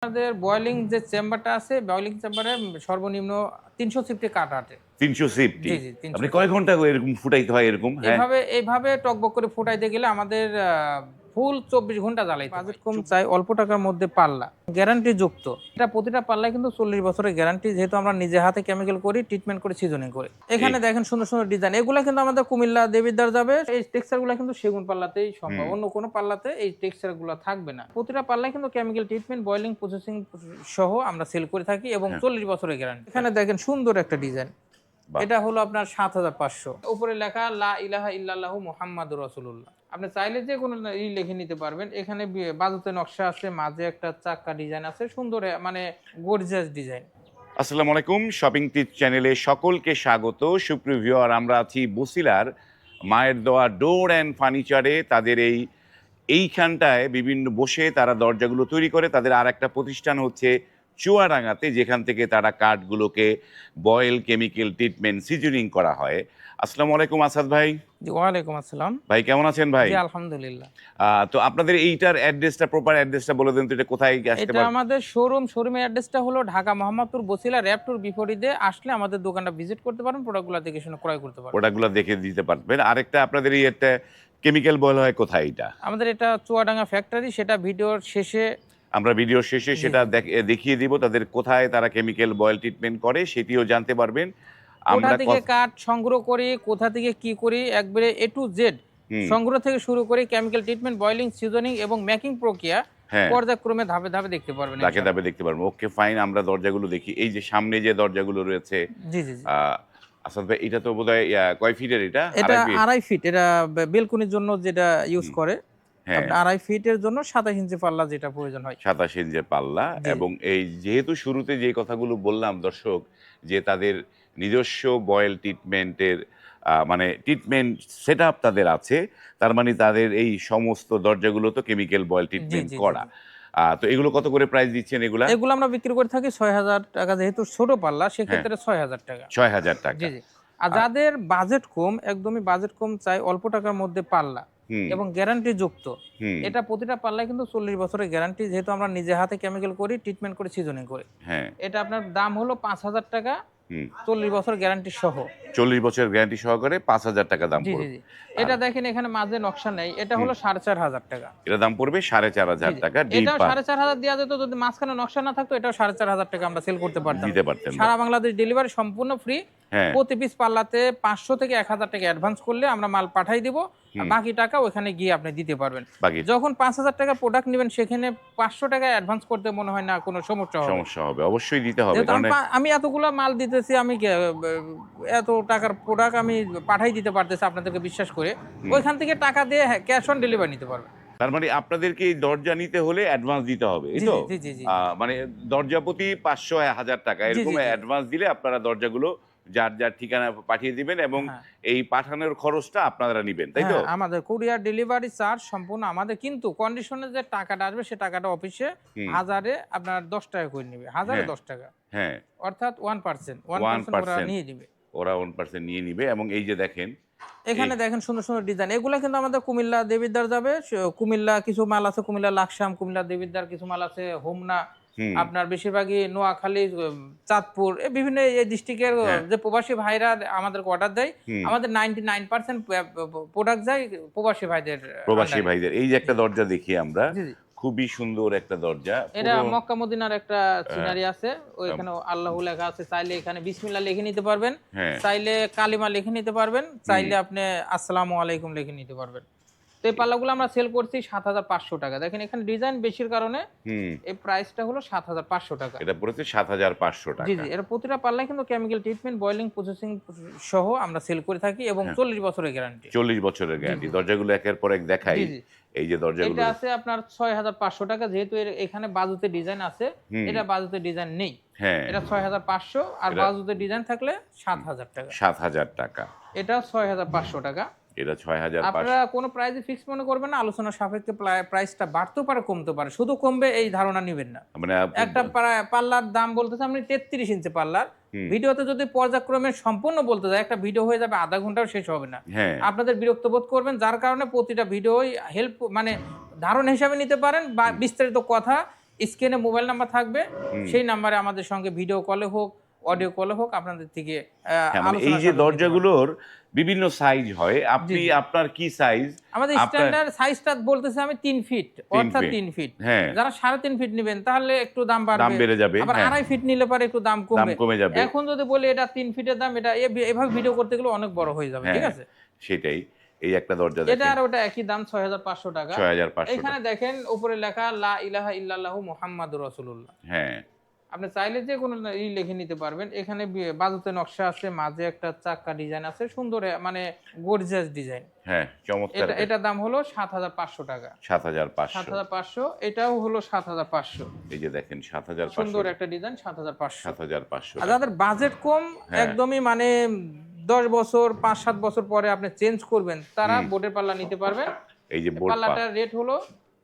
আমাদের বয়লিং যে চেম্বারটা আছে, বয়লিং চেম্বারে সর্বনিম্ন 350 কাট আছে। 350। জি, জি, আপনি 350। কয় ঘন্টা এরকম ফুটাইতে হয় এরকম? হ্যাঁ। এইভাবে টকবক করে ফুটাইতে গেলে আমাদের ফুল 24 ঘন্টা জ্বালাইতে হয়। বাজেট কম চাই, অল্প টাকার মধ্যে পাল্লা। গ্যারান্টি যুক্ত। এটা প্রতিটা পাল্লায় কিন্তু 40 বছরের গ্যারান্টি, যেহেতু আমরা নিজে হাতে কেমিক্যাল করি, ট্রিটমেন্ট করে সিজনিং করি। এখানে দেখেন সুন্দর সুন্দর ডিজাইন। এগুলা কিন্তু আমাদের কুমিল্লা দেবিদ্বার যাবে। এই টেক্সচারগুলো কিন্তু সেগুন পাল্লাতেই সম্ভব। অন্য কোনো পাল্লাতে এই টেক্সচারগুলো থাকবে না। প্রতিটা পাল্লায় কিন্তু কেমিক্যাল ট্রিটমেন্ট, বয়লিং, প্রসেসিং সহ আমরা সেল করে থাকি এবং 40 বছরের গ্যারান্টি। এখানে দেখেন সুন্দর একটা ডিজাইন। বাহ। এটা হলো আপনার 7500। উপরে লেখা লা ইলাহা ইল্লাল্লাহু মুহাম্মাদুর রাসূলুল্লাহ। আপনি চাইলে যে কোনো লিখে নিতে পারবেন। এখানে বাজুতে নকশা আছে, মাঝে একটা চাক্কা ডিজাইন আছে, সুন্দর মানে গর্জিয়াস ডিজাইন। আসসালামু আলাইকুম, শপিং টিপস চ্যানেলে সকলকে স্বাগত। সুপ্রিয় ভিউয়ার, আমরা আছি বসিলার মায়ের দোয়া ডোর অ্যান্ড ফার্নিচারে। তাদের এইখানটায় বিভিন্ন বসে তারা দরজাগুলো তৈরি করে। তাদের আর একটা প্রতিষ্ঠান হচ্ছে চুয়াডাঙ্গাতে, যেখান থেকে তারা কাঠগুলোকে বয়েল, কেমিক্যাল ট্রিটমেন্ট, সিজনিং করা হয়। আসসালামু আলাইকুম আসাদ ভাই। জি, ওয়ালাইকুম আসসালাম। ভাই কেমন আছেন ভাই? জি, আলহামদুলিল্লাহ। তো আপনাদের এইটার অ্যাড্রেসটা, প্রপার অ্যাড্রেসটা বলে দেন তো, এটা কোথায় আসতে এটা পারবে? আমাদের শোরুমের অ্যাড্রেসটা হলো ঢাকা মোহাম্মদপুর বসিলা র্যাপটুর বিপরীতে। আসলে আমাদের দোকানটা ভিজিট করতে পারেন, প্রোডাক্টগুলো দেখে শুনে ক্রয় করতে পারেন। প্রোডাক্টগুলো দেখে দিতে পারবেন। আরেকটা, আপনাদের এই একটা কেমিক্যাল বয়েল হয় কোথায় এটা? আমাদের এটা চুয়াডাঙ্গা ফ্যাক্টরি, সেটা ভিডিওর শেষে আমরা ভিডিও শেষে সেটা দেখিয়ে দিব, তাদের কোথায় তারা কেমিক্যাল বয়েল ট্রিটমেন্ট করে সেটিও জানতে পারবেন। কোথা আমরা থেকে কাঠ সংগ্রহ করি, কোথা থেকে কি করি, একবারে A to Z সংগ্রহ থেকে শুরু করে কেমিক্যাল ট্রিটমেন্ট, বয়লিং, সিজনিং এবং মেকিং প্রক্রিয়া হ্যাঁ, পর্যায়ক্রমে ধাপে ধাপে দেখতে পারবেন ধাপে ইনশাআল্লাহ। ধাপে দেখতে পারবো। ওকে ফাইন, আমরা দরজাগুলো দেখি। এই যে সামনে যে দরজাগুলো রয়েছে, জি জি জি। আসাদ ভাই, এটা তো বোধহয় কয় ফিটের? এটা এটা 2.5 ফিট। 2.5 ফিট। এটা বেলকনির জন্য যেটা ইউজ করে। হ্যাঁ, আপনার 2.5 ফিটের জন্য 27 ইঞ্চি পাল্লা যেটা প্রয়োজন হয়। 27 ইঞ্চের পাল্লা। জি এবং এই যেহেতু শুরুতে যে কথাগুলো বললাম দর্শক, যে তাদের নিজস্ব বয়েল ট্রিটমেন্টের মানে ট্রিটমেন্ট সেট আপ তাদের আছে, তার মানে তাদের এই সমস্ত দরজাগুলো তো কেমিক্যাল বয়েল জি ট্রিটমেন্ট জি জি করা। জি। তো এগুলো কত করে প্রাইস দিচ্ছেন এগুলা? এগুলো আমরা বিক্রি করে থাকি 6,000 টাকা, যেহেতু ছোট পাল্লা হ্যাঁ, সেক্ষেত্রে 6,000 টাকা। 6,000 জি টাকা। জি। আর যাদের বাজেট কম, একদমই বাজেট কম চাই, অল্প টাকার মধ্যে পাল্লা হুম এবং গ্যারান্টি যুক্ত। হুম। এটা প্রতিটা পাল্লায় কিন্তু 40 বছরের গ্যারান্টি, যেহেতু আমরা নিজে হাতে কেমিক্যাল করি, ট্রিটমেন্ট করে সিজনিং করি। হ্যাঁ। এটা আপনার দাম হলো 5,000 টাকা, হুম। 40 বছর গ্যারান্টি সহ। 40 বছর গ্যারান্টি সহকারে 5,000 টাকা দাম জি জি পড়বে। জি। আর এটা দেখেন এখানে মাঝে নকশা নেই, এটা হুম, হলো 4,500 টাকা। এটা দাম পড়বে জি 4,500 জি। টাকা। ডিপ এটাও 4,500 দেওয়া যেত যদি মাঝখানে নকশা না থাকতো, এটাও 4,500 টাকা আমরা সেল করতে পারতাম। দিতে পারতেন। সারা বাংলাদেশ ডেলিভারি সম্পূর্ণ ফ্রি। হ্যাঁ। প্রতি পিস পাল্লাতে 500 থেকে 1,000 টাকা অ্যাডভান্স করলে আমরা মাল পাঠাই দিব, আর বাকি টাকা ওখানে গিয়ে আপনি দিতে পারবেন। বাকি যখন 5,000 টাকা প্রোডাক্ট নেবেন, সেখানে 500 টাকা অ্যাডভান্স করতে মনে হয় না কোনো সমস্যা হবে। সমস্যা হবে, অবশ্যই দিতে হবে। যেহেতু কারণ আমি এতগুলা মাল দিতেছি, আমি এত টাকার প্রোডাক্ট আমি পাঠাই দিতে পারতেছি আপনাদেরকে বিশ্বাস করে। ওইখান থেকে টাকা দিয়ে ক্যাশ অন ডেলিভারি নিতে পারবেন। তার মানে আপনাদেরকে এই দরজা নিতে হলে অ্যাডভান্স দিতে হবে, এই জি তো? জি জি জি মানে দরজা প্রতি 500-1000 টাকা জি এরকম জি জি। অ্যাডভান্স দিলে আপনারা দরজাগুলো যার যার ঠিকানা পাঠিয়ে দিবেন, এবং হ্যাঁ এই পাঠানোর খরচটা আপনারা নিবেন, তাই তো? হ্যাঁ, আমাদের কুরিয়ার ডেলিভারি চার্জ সম্পূর্ণ আমাদের, কিন্তু কন্ডিশনে যে টাকাটা আসবে সে টাকাটা অফিসে হুম। হাজারে আপনার 10 টাকা করে নেবে, হাজারে হ্যাঁ 10 টাকা, হ্যাঁ। অর্থাৎ 1%। 1% ওরা 1% নিয়ে দিবে। ওরা 1% নিয়ে নিবে। এবং এই যে দেখেন, এই এখানে দেখেন সুন্দর সুন্দর ডিজাইন। এগুলা কিন্তু আমাদের কুমিল্লা দেবিদ্বার যাবে। কুমিল্লা কিছু মাল আছে, কুমিল্লা লাকসাম, কুমিল্লা দেবিদ্বার কিছু মাল আছে, হোমনা। হুম। আপনার বেশিরভাগই নোয়াখালী, চাঁদপুর, বিভিন্ন এই ডিস্ট্রিক্টের হ্যাঁ। যে প্রবাসী ভাইরা আমাদেরকে অর্ডার দেয়, হুম। আমাদের 99% প্রোডাক্ট যায় প্রবাসী ভাইদের প্রবাসী আন্ডারে। ভাইদের। এই যে একটা দরজা দেখি আমরা, জি জি। খুবই সুন্দর একটা দরজা। এটা পুরো মক্কা মদিনার একটা আহ, সিনারি আছে, ওইখানে আল্লাহু লেখা আছে। চাইলে এখানে বিসমিল্লাহ লিখে নিতে পারবেন, হ্যাঁ। চাইলে কালিমা লিখে নিতে পারবেন, চাইলে আপনি আসসালামু আলাইকুম লিখে নিতে পারবেন। তো এই পাল্লাগুলো আমরা সেল করছি 7,500 টাকা। দেখেন এখানে ডিজাইন বেশির কারণে হুম। এই প্রাইসটা হলো 7,500 টাকা। এটা পড়েছে 7,500 জি টাকা। জি। এর প্রতিটা পাল্লায় কিন্তু কেমিক্যাল ট্রিটমেন্ট, বয়লিং, প্রসেসিং সহ আমরা সেল করে থাকি এবং 40 বছরের গ্যারান্টি। 40 বছরের গ্যারান্টি। দরজাগুলো একের পর এক দেখাই। জি জি। এই যে দরজাগুলো, এটা আছে আপনার 6,500 টাকা, যেহেতু এখানে বাজুতে ডিজাইন আছে, এটা বাজুতে ডিজাইন নেই। হ্যাঁ, এটা 6,500, আর এটা বাজুতে ডিজাইন থাকলে 7,000 টাকা। 7,000 টাকা। এটা 6,500 টাকা। এটা 6,500। আপনারা কোনো প্রাইসে ফিক্স মনে করবেন না, আলোচনা সাপেক্ষে প্রাইসটা বাড়তেও পারে, কমতে পারে। শুধু কমবে এই ধারণা নেবেন না। মানে একটা পাল্লার দাম বলতেছে আপনি 33 ইঞ্চি পাল্লার, ভিডিওতে যদি পর্যায়ক্রমে সম্পূর্ণ বলতে যায়, একটা ভিডিও হয়ে যাবে আধা ঘন্টাও শেষ হবে না। হ্যাঁ, আপনাদের বিরক্ত বোধ করবেন, যার কারণে প্রতিটা ভিডিওই হেল্প মানে ধারণা হিসাবে নিতে পারেন, বা বিস্তারিত কথা স্ক্রিনে মোবাইল নাম্বার থাকবে, হুম। সেই নাম্বারে আমাদের সঙ্গে ভিডিও কলে হোক, অডিও কলে হোক, আপনাদের থেকে হ্যাঁ, মানে এই আলোচনা যে সাপেক্ষে নিতে পারবেন। দরজাগুলোর বিভিন্ন সাইজ হয়, আপনি জি। আপনার কি সাইজ? আমাদের আপনার স্ট্যান্ডার্ড সাইজটা বলতেছি আমি 3 ফিট, 3 অর্থাৎ ফিট। 3 ফিট। হ্যাঁ, যারা 3.5 ফিট নিবেন তাহলে একটু দাম দাম বাড়বে। বেড়ে যাবে। আবার হ্যাঁ, 2.5 ফিট নিলে পরে একটু দাম দাম কমবে। কমে যাবে। এখন যদি বলি এটা 3 ফিটের দাম, এটা এভাবে ভিডিও করতে গেলে অনেক বড় হয়ে যাবে, ঠিক হ্যাঁ, আছে? সেটাই। এই একটা দরজা এটা দেখেন, আর ওটা একই দাম ৬৫০০ টাকা। ৬৫০০ এখানে টাকা। দেখেন উপরে লেখা লা ইলাহা ইল্লাল্লাহু মুহাম্মাদুর রাসূলুল্লাহ। হ্যাঁ, আপনি চাইলে যে কোনো লিখে নিতে পারবেন। এখানে বাজুতে নকশা আছে, মাঝে একটা চাক্কা ডিজাইন আছে, সুন্দর মানে গর্জিয়াস ডিজাইন। হ্যাঁ, চমৎকার। এটার দাম হলো ৭৫০০ টাকা। ৭৫০০। ৭৫০০, এটাও হলো ৭৫০০। এই যে দেখেন ৭৫০০, সুন্দর একটা ডিজাইন ৭৫০০। ৭৫০০ আর যাদের বাজেট কম, হ্যাঁ। একদমই মানে 10 বছর ৫-৭ বছর পরে আপনি চেঞ্জ করবেন, তারা বোটের পাল্লা নিতে পারবেন। এই যে বোর্ড পাল্লাটার রেট হলো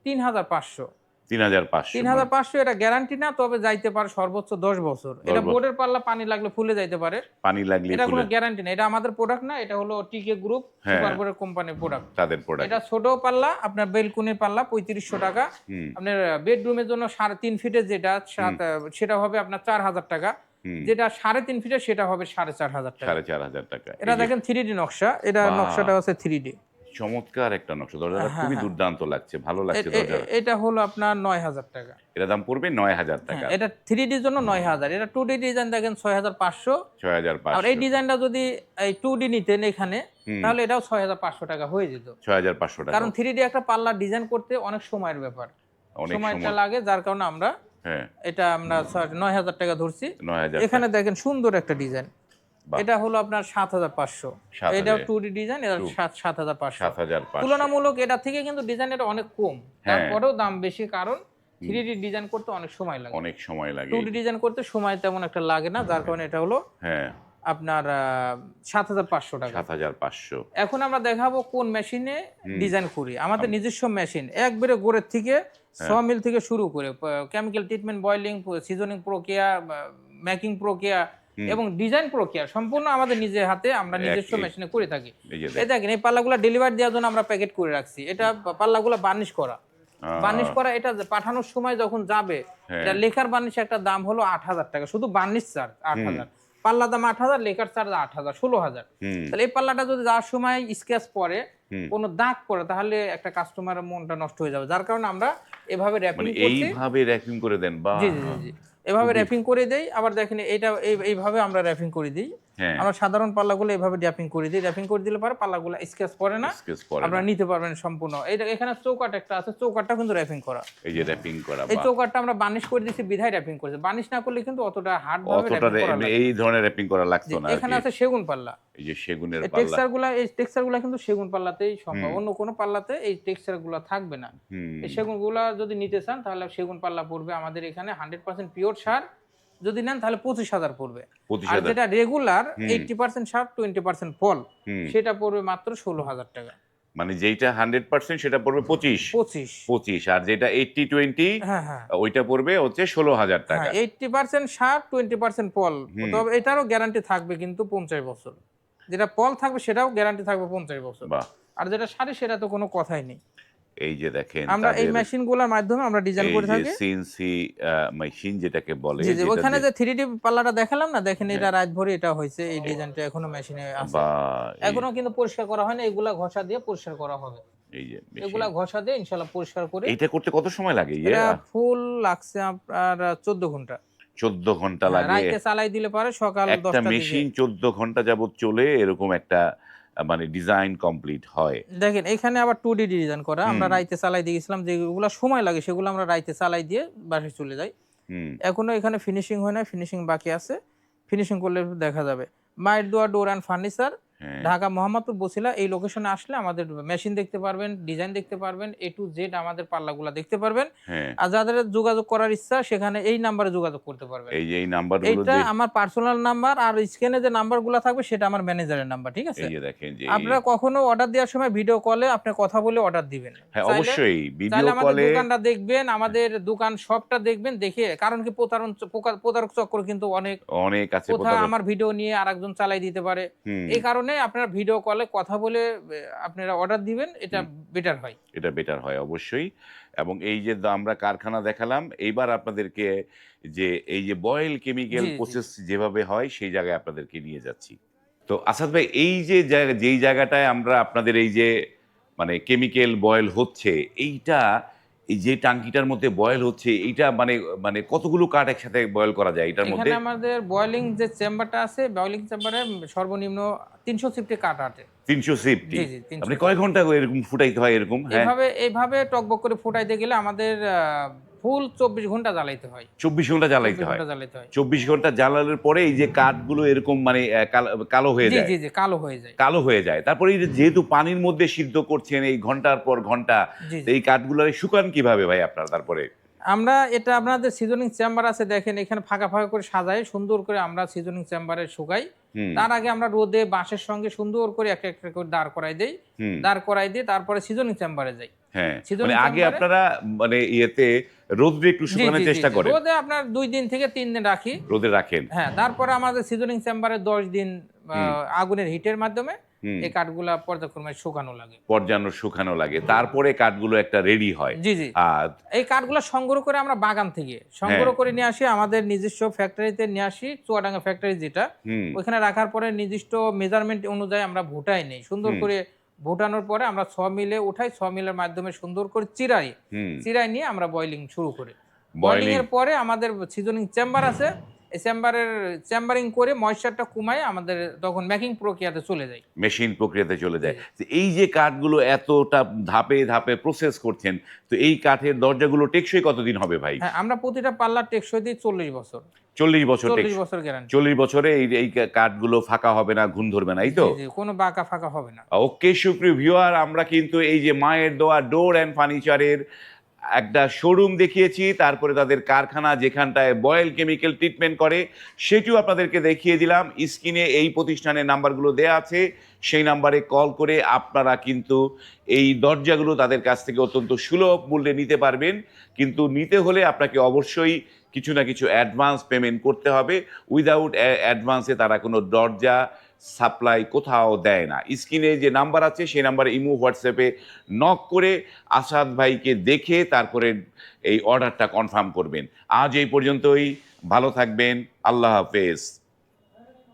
৩৫০০। ৩৫০০। ৩৫০০ এটা গ্যারান্টি না, তবে যাইতে পারে সর্বোচ্চ 10 বছর। এটা বছর। বোর্ডের পাল্লা, পানি লাগলে ফুলে যাইতে পারে। পানি লাগলে এটা কোনো ফুলে গ্যারান্টি না। এটা আমাদের প্রোডাক্ট না, এটা হলো টিকে গ্রুপ হ্যাঁ। সুপার বোর্ডের কোম্পানির প্রোডাক্ট। তাদের প্রোডাক্ট। এটা ছোট পাল্লা, আপনার বেলকুনির পাল্লা ৩৫০০ টাকা। হুম, আপনার বেডরুমের জন্য ৩.৫ ফিটের যেটা সেটা হবে আপনার ৪০০০ টাকা। হুম, যেটা ৩.৫ ফিটের সেটা হবে ৪৫০০ টাকা। ৪৫০০ টাকা। এটা এই যে দেখেন 3D নকশা, এটা বাহ! নকশাটা আছে 3D। চমৎকার একটা নকশা। দরজাটা হ্যাঁ, খুবই হ্যাঁ। দুর্দান্ত লাগছে, ভালো লাগছে দরজাটা। এটা হলো আপনার ৯০০০ টাকা। এটার দাম পড়বে ৯০০০ হ্যাঁ, টাকা। এটা 3D র জন্য ৯০০০। এটা 2D ডিজাইন দেখেন ৬৫০০। আর এই ৬৫০০। ডিজাইনটা যদি এই 2D নিতেন এখানে, হুম। তাহলে এটাও ৬৫০০ টাকা হয়ে যেত। ৬৫০০ টাকা। কারণ 3D একটা পাল্লা ডিজাইন করতে অনেক সময়ের ব্যাপার, অনেক সময়টা সময়। লাগে, যার কারণে আমরা হ্যাঁ, এটা আমরা ৯০০০ টাকা ধরছি। ৯০০০ এখানে দেখেন সুন্দর একটা ডিজাইন, বাহ। এটা হলো আপনার ৭৫০০। ৭,০০০ এটাও 2D ডিজাইন, এটা ৭৫০০। ৭৫০০। তুলনামূলক এটা থেকে কিন্তু ডিজাইন এটা অনেক কম, হ্যাঁ। তারপরেও দাম বেশি, কারণ 3D ডিজাইন করতে অনেক সময় লাগে। অনেক সময় লাগে। 2D ডিজাইন করতে সময় তেমন একটা লাগে না, যার কারণে এটা হলো হ্যাঁ, আপনার ৭৫০০ টাকা। ৭৫০০। এখন আমরা দেখাবো কোন মেশিনে ডিজাইন করি। আমাদের নিজস্ব মেশিন, একবারে গোড়ের থেকে মিল থেকে শুরু করে কেমিক্যাল ট্রিটমেন্ট, বয়লিং, সিজনিং প্রক্রিয়া, মেকিং প্রক্রিয়া এবং ডিজাইন প্রক্রিয়া সম্পূর্ণ আমাদের নিজের হাতে আমরা নিজস্ব মেশিনে করে থাকি। এই যে এই দেখেন, এই পাল্লাগুলো ডেলিভারি দেওয়ার জন্য আমরা প্যাকেট করে রাখছি। এটা পাল্লাগুলো বার্নিশ করা, এটা পাঠানোর সময় যখন যাবে, এটা লেখার বার্নিশ একটা দাম হলো ৮০০০ টাকা, শুধু বার্নিশ চার্জ ৮০০০। পাল্লা দাম ৮০০০, লেখার চার্জ ৮০০০, ১৬০০০। তাহলে এই পাল্লাটা যদি যাওয়ার সময় স্ক্র্যাচ পড়ে, কোনো দাগ পড়ে, তাহলে একটা কাস্টমারের মনটা নষ্ট হয়ে যাবে, যার কারণে আমরা এভাবে র্যাপিং মানে করছি। এইভাবে র্যাপিং করে দেন? বাহ। জি জি জি, এভাবে র্যাপিং করে দেই। আবার দেখেন এটা এইভাবে আমরা র্যাপিং করে দিই। হ্যাঁ, আমরা সাধারণ পাল্লাগুলো এভাবে র্যাপিং করে দিই। র্যাপিং করে দিলে পরে পাল্লাগুলো স্ক্র্যাচ পড়ে না, স্কেচ পরে আপনারা নিতে পারবেন সম্পূর্ণ। এখানে চৌকাট একটা আছে, চৌকাটটা কিন্তু র্যাপিং করা। এই যে র্যাপিং করা। এই বাহ। চৌকাটটা আমরা বার্নিশ করে দিয়েছি বিধায় র্যাপিং করেছে। বার্নিশ না করলে কিন্তু অতটা হার্ড ভাবে অতটা র্যাপিং করা লাগে। এই ধরনের র্যাপিং করা লাগতো না। এখানে আছে সেগুন পাল্লা। এই যে সেগুনের এই পাল্লা। টেক্সচারগুলো কিন্তু সেগুন পাল্লাতেই সম্ভব, অন্য কোনো পাল্লাতে এই টেক্সচারগুলো থাকবে না। হুম, এই সেগুনগুলো যদি নিতে চান তাহলে সেগুন পাল্লা পড়বে আমাদের এখানে 100% পিওর সার। যদি নেন তাহলে ২৫,০০০ পড়বে। আর ২৫,০০০। যেটা রেগুলার 80% সার 20% ফল, হুম, সেটা পড়বে মাত্র ১৬,০০০ টাকা। মানে যেটা 100% সেটা পড়বে ২৫। ২৫। আর যেটা 80-20 হ্যাঁ হ্যাঁ ওইটা পড়বে হচ্ছে ১৬,০০০ টাকা। 80% সার 20% ফল। তবে এটারও গ্যারান্টি থাকবে কিন্তু 50 বছর। যেটা ফল থাকবে সেটাও গ্যারান্টি থাকবে 50 বছর। বাহ। আর যেটা সারে সেটা তো কোনো কথাই নেই। এই যে দেখেন আমরা এই মেশিনগুলোর মাধ্যমে আমরা ডিজাইন করে থাকি। সিএনসি মেশিন যেটাকে বলে, জি জি, ওখানে যে 3D পাল্লাটা দেখালাম না, দেখেন এটা রাত ভরে এটা হয়েছে, এই ডিজাইনটা এখনো মেশিনে আছে। বা এখনো কিন্তু পরিষ্কার করা হয়নি, এগুলা ঘষা দিয়ে পরিষ্কার করা হবে। এই যে এগুলা ঘষা দিয়ে ইনশাআল্লাহ পরিষ্কার করে। এইটা করতে কত সময় লাগে? এটা ফুল লাগছে আপনার 14 ঘন্টা। 14 ঘন্টা লাগে। রাতে চালাই দিলে পরে সকাল একটা 10টা মেশিন 14 ঘন্টা যাবত চলে, এরকম একটা মানে ডিজাইন কমপ্লিট হয়। দেখেন এখানে আবার 2D ডিজাইন করা। আমরা রাইতে চালাই দিয়েছিলাম, যেগুলো সময় লাগে সেগুলো আমরা রাইতে চালাই দিয়ে বাসায় চলে যাই। হুম, এখনো এখানে ফিনিশিং হয় না, ফিনিশিং বাকি আছে। ফিনিশিং করলে দেখা যাবে। মায়ের দোয়া ডোর অ্যান্ড ফার্নিচার, হ্যাঁ, ঢাকা মোহাম্মদপুর বছিলা। এই লোকেশনে আসলে আমাদের মেশিন দেখতে পারবেন, ডিজাইন দেখতে পারবেন, A to Z আমাদের পাল্লাগুলা দেখতে পারবেন। হ্যাঁ। আর যাদের যোগাযোগ করার ইচ্ছা সেখানে এই নাম্বারে যোগাযোগ করতে পারবেন। এই যে এই নাম্বারগুলো এইটা আমার পার্সোনাল নাম্বার, আর স্ক্রিনে যে নাম্বারগুলো থাকবে সেটা আমার ম্যানেজারের নাম্বার, ঠিক আছে? এই যে দেখেন যে আপনারা কখনো অর্ডার দেওয়ার সময় ভিডিও কলে আপনি কথা বলে অর্ডার দিবেন। হ্যাঁ, চাইলে- অবশ্যই ভিডিও চাইলে আমাদের কলে দোকানটা দেখবেন, আমাদের দোকান সবটা দেখবেন, দেখে, কারণ কি প্রতারক চক্র কিন্তু অনেক অনেক আছে। কোথাও আমার ভিডিও নিয়ে আরেকজন চালাই দিতে পারে। হুম, এই কারণে কারণে আপনারা ভিডিও কলে কথা বলে আপনারা অর্ডার দিবেন, এটা বেটার হয়। এটা বেটার হয় অবশ্যই। এবং এই যে আমরা কারখানা দেখালাম, এইবার আপনাদেরকে যে এই যে বয়েল কেমিক্যাল জি, জি। প্রসেস যেভাবে হয় সেই জায়গায় আপনাদেরকে নিয়ে যাচ্ছি। তো আসাদ ভাই, এই যে যেই জায়গাটায় আমরা আপনাদের এই যে মানে কেমিক্যাল বয়েল হচ্ছে, এইটা এই যে টাঙ্কিটার মধ্যে বয়েল হচ্ছে এইটা মানে মানে কতগুলো কাঠ একসাথে বয়েল করা যায় এটার মধ্যে? এখানে আমাদের বয়লিং যে চেম্বারটা আছে, বয়লিং চেম্বারে সর্বনিম্ন 300 সিফটি কাঠ আছে। 350। জি, জি, 300 আপনি কয় ঘন্টা এরকম ফুটাইতে হয় এরকম? হ্যাঁ, এইভাবে টকবক করে ফুটাইতে গেলে আমাদের ফুল 24 ঘন্টা জ্বালাইতে হয়। 24 ঘন্টা জ্বালাইতে 24 হয়। ঘন্টা জ্বালাইতে হয়। 24 ঘন্টা জ্বালানোর পরে এই যে কাঠগুলো এরকম মানে কালো হয়ে জি, যায়। জি, জি, কালো হয়ে যায়। কালো হয়ে যায়। তারপরে এই যে যেহেতু পানির মধ্যে সিদ্ধ করছেন এই ঘন্টার পর ঘন্টা, জি, তো জি। এই কাঠগুলো শুকান কিভাবে ভাই আপনারা তারপরে? আমরা এটা আপনাদের সিজনিং চেম্বার আছে দেখেন, এখানে ফাঁকা ফাঁকা করে সাজাই সুন্দর করে আমরা সিজনিং চেম্বারে শুকাই। হুম, তার আগে আমরা রোদে বাঁশের সঙ্গে সুন্দর করে একটা একটা করে দাঁড় করাই দেই। হুম, দাঁড় করাই দিয়ে তারপরে সিজনিং চেম্বারে যাই। হ্যাঁ। সিজনিং মানে আগে চেম্বারে আপনারা মানে ইয়েতে রোদ্রে একটু জি, শুকানোর জি, জি, চেষ্টা জি। করেন। রোদে আপনার 2 দিন থেকে 3 দিন রাখি। রোদে রাখেন। হ্যাঁ, তারপরে আমাদের সিজনিং চেম্বারে 10 দিন হুম, আগুনের হিটের মাধ্যমে হুম। এই কাঠগুলা পর্যায়ক্রমে শুকানো লাগে। পর্যান্ন শুকানো লাগে। তারপরে কাঠগুলো একটা রেডি হয়। জি, জি। আর এই কাঠগুলা সংগ্রহ করে আমরা বাগান থেকে সংগ্রহ করে নিয়ে আসি, আমাদের নিজস্ব ফ্যাক্টরিতে নিয়ে আসি, চুয়াডাঙ্গা ফ্যাক্টরি যেটা। হুম, ওইখানে রাখার পরে নির্দিষ্ট মেজারমেন্ট অনুযায়ী আমরা ভুটাই নেই। সুন্দর হুম, করে ভুটানোর পরে আমরা মিলে উঠাই, মিলের মাধ্যমে সুন্দর করে চিরাই। হুম। চিরাই নিয়ে আমরা বয়লিং শুরু করি। বয়লিং বয়েলিং এর পরে আমাদের সিজনিং চেম্বার আছে। এই চেম্বারিং করে ময়েশ্চারটা কমায় আমাদের তখন মেকিং প্রক্রিয়াতে চলে যায়। মেশিন প্রক্রিয়াতে চলে যায়। জি। তো এই যে কাঠগুলো এতটা ধাপে, ধাপে প্রসেস করছেন, তো এই কাঠের দরজাগুলো টেকসই কতদিন হবে ভাই? হ্যাঁ, আমরা প্রতিটা পাল্লা টেকসই দিই 40 বছর। 40 বছর 40 টেকসই। বছর গ্যারান্টি। 40 বছরে এই এই কাঠগুলো ফাঁকা হবে না, ঘুণ ধরবে না, এই জি, তো? জি, কোনো বাঁকা ফাঁকা হবে না। ওকে সুপ্রিয় ভিউয়ার, আমরা কিন্তু এই যে মায়ের দোয়া ডোর অ্যান্ড ফার্নিচারের একটা শোরুম দেখিয়েছি, তারপরে তাদের কারখানা যেখানটায় বয়েল কেমিক্যাল ট্রিটমেন্ট করে সেটিও আপনাদেরকে দেখিয়ে দিলাম। স্ক্রিনে এই প্রতিষ্ঠানের নাম্বারগুলো দেয়া আছে, সেই নাম্বারে কল করে আপনারা কিন্তু এই দরজাগুলো তাদের কাছ থেকে অত্যন্ত সুলভ মূল্যে নিতে পারবেন। কিন্তু নিতে হলে আপনাকে অবশ্যই কিছু না কিছু অ্যাডভান্স পেমেন্ট করতে হবে। উইদাউট অ্যাডভান্সে তারা কোনো দরজা সাপ্লাই কোথাও দেয় না। স্ক্রিনে যে নাম্বার আছে সেই নাম্বারে ইমো হোয়াটসঅ্যাপে নক করে আসাদ ভাইকে দেখে তারপরে এই অর্ডারটা কনফার্ম করবেন। আজ এই পর্যন্তই। ভালো থাকবেন। আল্লাহ হাফেজ।